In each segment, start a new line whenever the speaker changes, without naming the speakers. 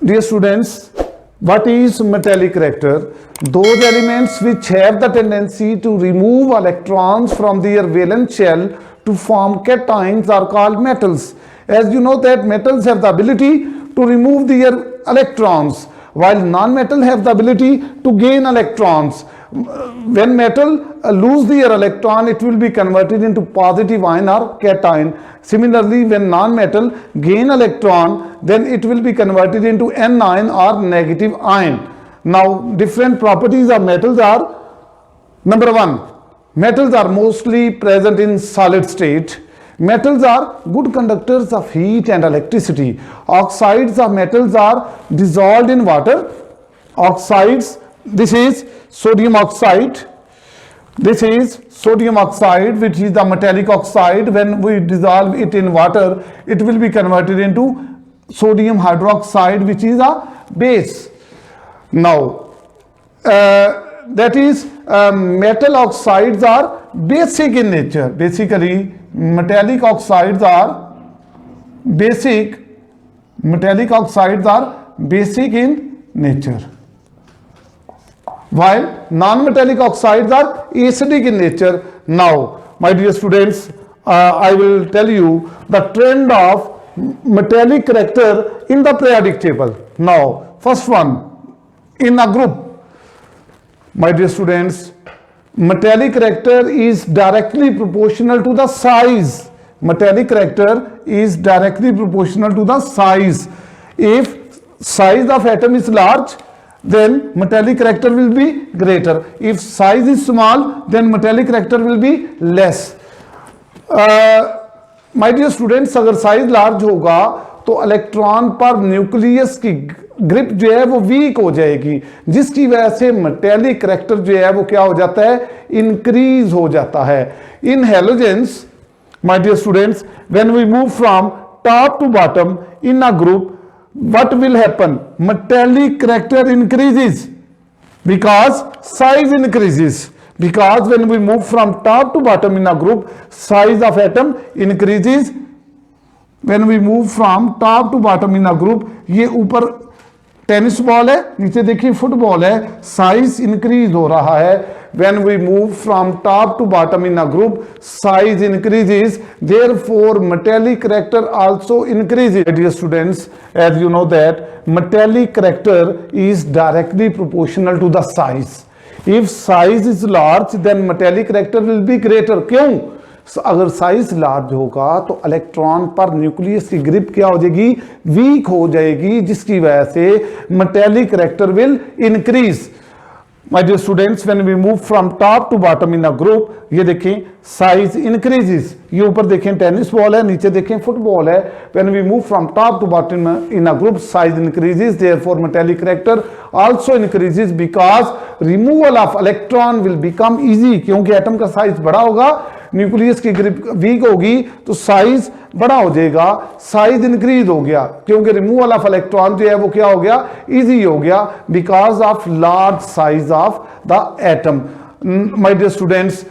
Dear students, what is metallic character? Those elements which have the tendency to remove electrons from their valence shell to form cations are called metals. As you know that metals have the ability to remove their electrons, while non-metal have the ability to gain electrons. When metal lose their electron, it will be converted into positive ion or cation. Similarly, when non-metal gain electron, then it will be converted into anion or negative ion. Now, different properties of metals are: number one, metals are mostly present in solid state. Metals are good conductors of heat and electricity. Oxides of metals are dissolved in water. Oxides, this is sodium oxide. This is sodium oxide, which is the metallic oxide. When we dissolve it in water, it will be converted into sodium hydroxide, which is a base. Now, metal oxides are basic in nature. Basically, metallic oxides are basic. Metallic oxides are basic in nature, while non-metallic oxides are acidic in nature. Now, my dear students, I will tell you the trend of metallic character in the periodic table. Now, first one, in a group, my dear students, metallic character is directly proportional to the size. Metallic character is directly proportional to the size. If size of atom is large, then metallic character will be greater. If size is small, then metallic character will be less. My dear students, अगर size large होगा तो electron पर nucleus की grip जो है वो week हो जाएगी, जिसकी वजह से मेटेलिक करैक्टर जो है वो क्या हो जाता है, इंक्रीज हो जाता है. In halogens, my dear students, when we move from top to bottom in a group, what will happen? Metallic character increases because size increases. Because when we move from top to bottom in a group, size of atom increases. When we move from top to bottom in a group, ये ऊपर tennis ball है, नीचे देखिए football है, size increase हो रहा है. When we move from top to bottom in a group, size increases, therefore metallic character also increases. Dear students, as you know that metallic character is directly proportional to the size. If size is large, then metallic character will be greater. क्यों? अगर size large होगा तो electron पर nucleus की grip क्या हो जाएगी, week हो जाएगी, जिसकी वजह से metallic character will increase. My dear students, when we move from top to bottom in a group, ये देखें साइज इंक्रीजेस. ये ऊपर देखें टेनिस बॉल है, नीचे देखें फुटबॉल है. When we move from top to bottom in a group, size increases, therefore metallic character also increases because removal of electron will become easy. क्योंकि एटम का साइज बड़ा होगा, न्यूक्लियस की ग्रिप वीक होगी, तो साइज बड़ा हो जाएगा, साइज इंक्रीज हो गया, क्योंकि रिमूवल ऑफ इलेक्ट्रॉन जो है वो क्या हो गया, इजी हो गया, because of large size of the atom. My dear students,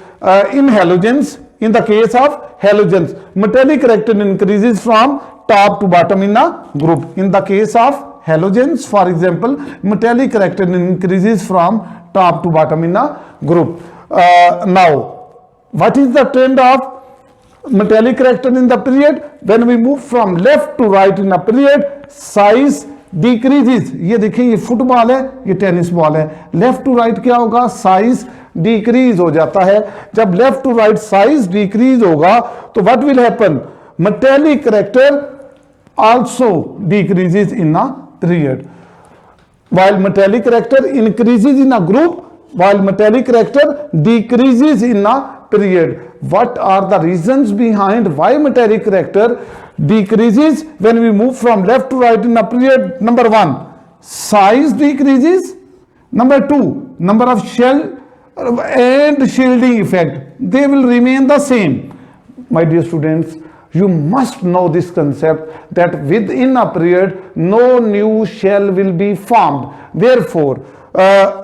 in halogens, in the case of halogens, metallic character increases from top to bottom in a group. In the case of halogens, for example, metallic character increases from top to bottom in a group. Now, what is the trend of metallic character in the period? When we move from left to right in a period, size decreases. ये देखिए, ये football है, ये tennis ball है. Left to right क्या होगा, size decrease हो जाता है. जब left to right size decrease होगा तो what will happen, metallic character also decreases in a period. while metallic character increases in a group, while metallic character decreases in a period. What are the reasons behind why metallic character decreases when we move from left to right in a period? Number one, size decreases. Number two, number of shell and shielding effect, they will remain the same. My dear students, you must know this concept that within a period no new shell will be formed. Therefore,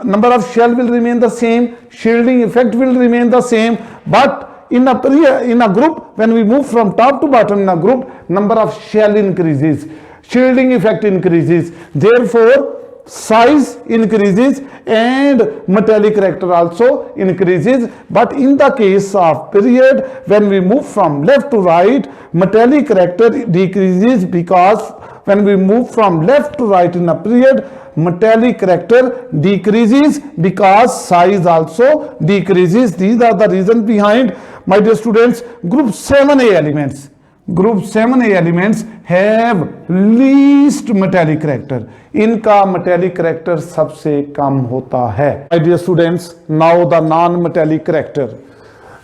number of shell will remain the same, shielding effect will remain the same, but in a group, when we move from top to bottom in a group, number of shell increases. shielding effect increases. Therefore, size increases and metallic character also increases. But in the case of period, when we move from left to right, metallic character decreases, because when we move from left to right in a period, metallic character decreases because size also decreases. These are the reasons behind, my dear students. Group 7A elements, group 7A elements have least metallic character. इनका metallic character सबसे कम होता है. My dear students, now the non-metallic character.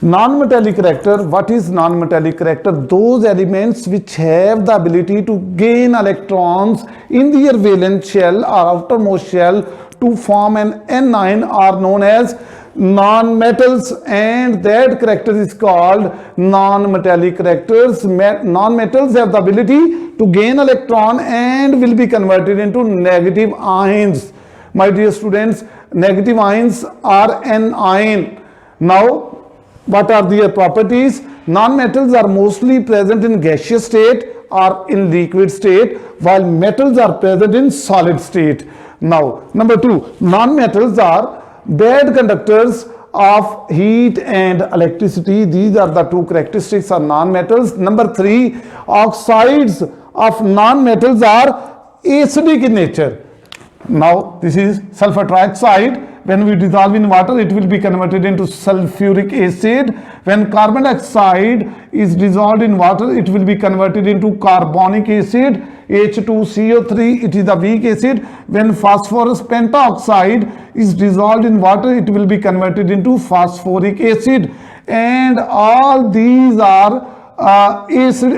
Non-metallic character, what is non-metallic character? Those elements which have the ability to gain electrons in their valence shell or outermost shell to form an anion are known as non-metals, and that character is called non-metallic characters. Non-metals have the ability to gain electron and will be converted into negative ions. My dear students, negative ions are anion. Now, what are their properties? Non-metals are mostly present in gaseous state or in liquid state, while metals are present in solid state. Now, number 2, non-metals are bad conductors of heat and electricity. These are the two characteristics of non-metals. Number 3, oxides of non-metals are acidic in nature. Now, this is sulfur trioxide. When we dissolve in water, it will be converted into sulfuric acid. When carbon dioxide is dissolved in water, it will be converted into carbonic acid, H2CO3. It is a weak acid. When phosphorus pentoxide is dissolved in water, it will be converted into phosphoric acid. And all these are acids,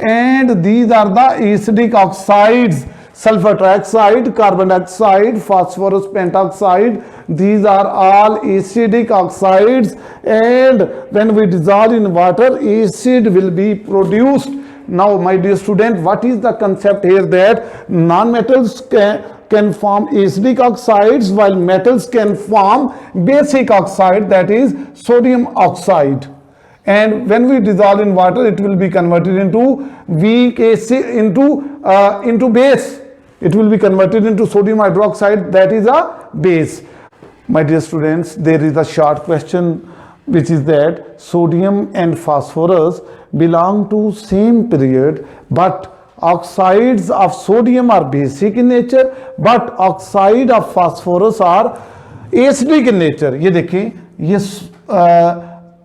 and these are the acidic oxides. Sulfur trioxide, carbon dioxide, phosphorus pentoxide, these are all acidic oxides, and when we dissolve in water, acid will be produced. Now, my dear student, what is the concept here? That non-metals can form acidic oxides, while metals can form basic oxide, that is sodium oxide. And when we dissolve in water, it will be converted into weak acid, into base. It will be converted into sodium hydroxide, that is a base. My dear students, there is a short question which is that sodium and phosphorus belong to same period, but oxides of sodium are basic in nature, but oxide of phosphorus are acidic in nature. ये देखें, ये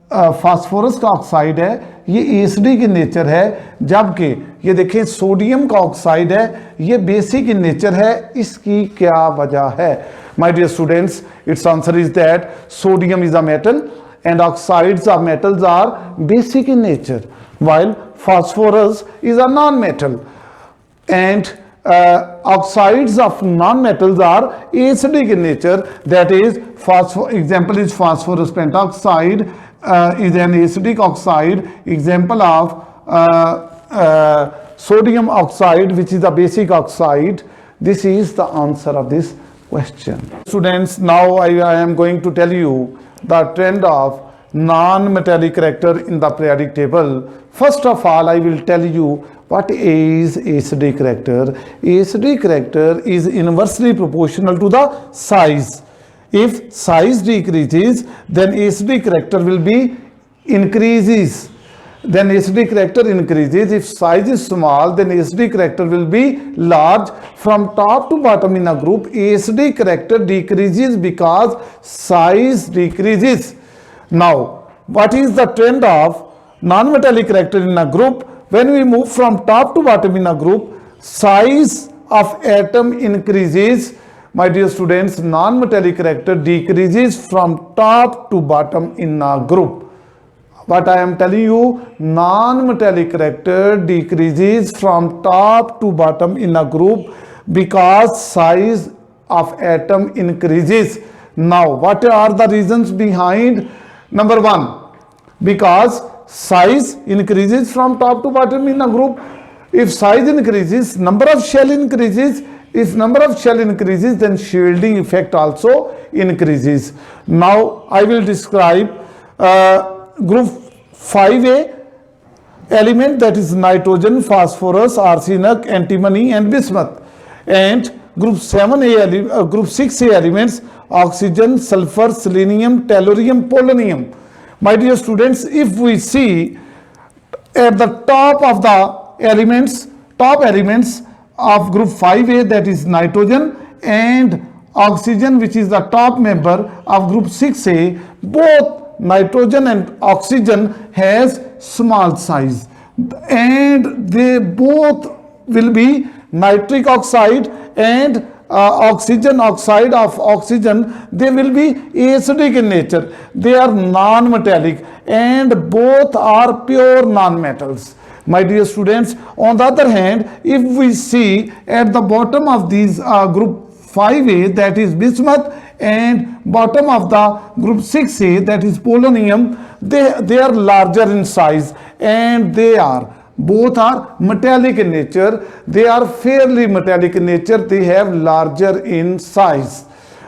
phosphorus का oxide है, ये acidic in nature है, जबकि ये देखें सोडियम का ऑक्साइड है, ये बेसिक इन नेचर है. इसकी क्या वजह है? My dear students, its answer is that sodium is a metal and oxides of metals are basic in nature, while phosphorus is a non-metal, and oxides of non-metals are acidic in nature. That is, example is phosphorus pentoxide is an acidic oxide. Example of sodium oxide, which is a basic oxide. This is the answer of this question. Students, now I am going to tell you the trend of non-metallic character in the periodic table. First of all, I will tell you what is acidic character. Acidic character is inversely proportional to the size. If size decreases, then acidic character will be increases. Then acidic character increases. If size is small, then acidic character will be large. From top to bottom in a group, acidic character decreases because size decreases. Now, what is the trend of non-metallic character in a group? When we move from top to bottom in a group, size of atom increases. My dear students, non-metallic character decreases from top to bottom in a group. What I am telling you, non-metallic character decreases from top to bottom in a group because size of atom increases. Now, what are the reasons behind? Number 1, because size increases from top to bottom in a group. If size increases, number of shell increases. If number of shell increases, then shielding effect also increases. Now, I will describe group 5A. element, that is nitrogen, phosphorus, arsenic, antimony and bismuth. And group 7A, group 6A elements, oxygen, sulfur, selenium, tellurium, polonium. My dear students, if we see at the top of the elements, top elements of group 5A, that is nitrogen, and oxygen, which is the top member of group 6A, both nitrogen and oxygen has small size, and they both will be nitric oxide and oxygen oxide of oxygen. They will be acidic in nature. They are non-metallic and both are pure non-metals. My dear students, on the other hand, if we see at the bottom of these group 5A, that is bismuth, and bottom of the group 6A, that is polonium, they are larger in size, and both are metallic in nature. They are fairly metallic in nature. They have larger in size.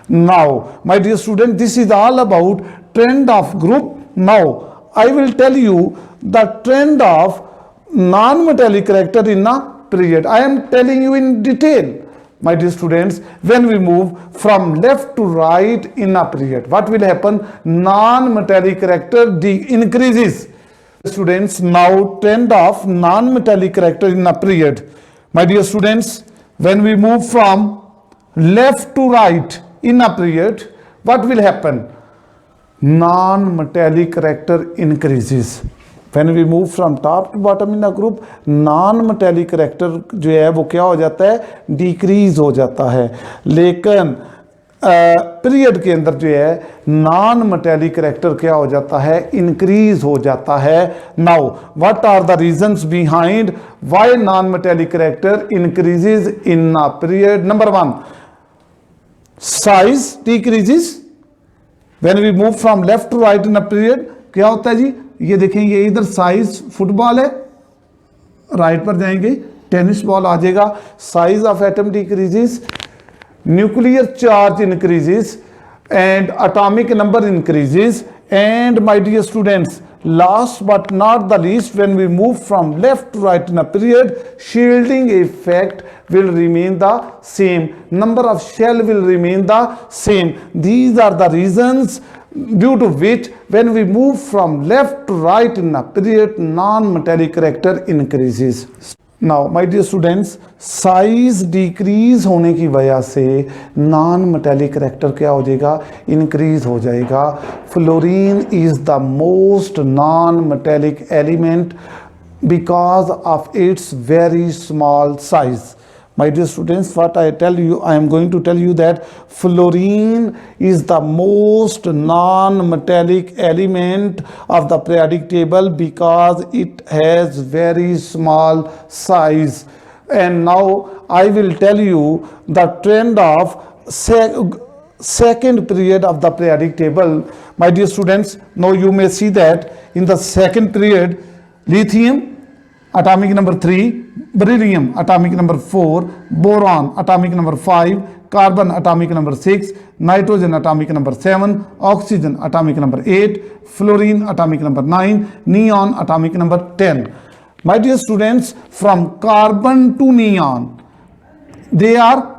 Now, my dear student, this is all about trend of group. Now, I will tell you the trend of non-metallic character in a period. I am telling you in detail. My dear students, when we move from left to right in a period, what will happen? Non-metallic character increases. Students, now trend of non-metallic character in a period. My dear students, when we move from left to right in a period, what will happen? Non-metallic character increases. When we move from top to bottom in a group, non-metallic character जो है वो क्या हो जाता है? Decrease हो जाता है. लेकिन पीरियड के अंदर जो है नॉन मेटेलिक करेक्टर क्या हो जाता है? इंक्रीज हो जाता है. Now what are the reasons behind why non metallic character increases in a period? Number 1, size decreases. When we move from left to right in a period क्या होता है जी? ये देखेंगे इधर साइज फुटबॉल है, राइट पर जाएंगे टेनिस बॉल आ जाएगा. Size of atom decreases, nuclear charge increases and atomic number increases. And my dear students, last but not the least, when we move from left to right in a period, shielding effect will remain the same, number of shell will remain the same. These are the reasons due to which when we move from left to right in a period, non-metallic character increases. Now my dear students, size decrease होने की वजह से non metallic character क्या हो जाएगा? Increase हो जाएगा. Fluorine is the most non metallic element because of its very small size. My dear students, what I am going to tell you that fluorine is the most non-metallic element of the periodic table because it has very small size. And now I will tell you the trend of second period of the periodic table. My dear students, now you may see that in the second period, lithium atomic number 3, beryllium atomic number 4, boron atomic number 5, carbon atomic number 6, nitrogen atomic number 7, oxygen atomic number 8, fluorine atomic number 9, neon atomic number 10. My dear students, from carbon to neon, they are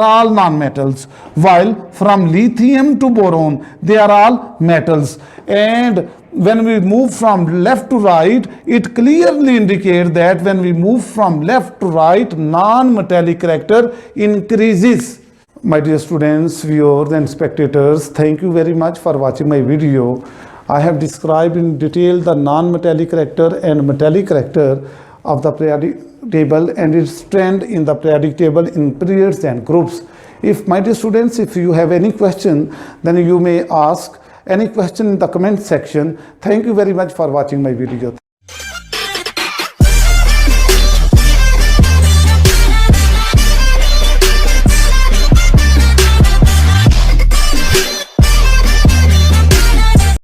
all non-metals, while from lithium to boron they are all metals. And when we move from left to right, it clearly indicates that when we move from left to right, non-metallic character increases. My dear students, viewers and spectators, thank you very much for watching my video. I have described in detail the non-metallic character and metallic character of the periodic table and its trend in the periodic table in periods and groups. If, my dear students, if you have any question, then you may ask any question in the comment section. Thank you very much for watching my video.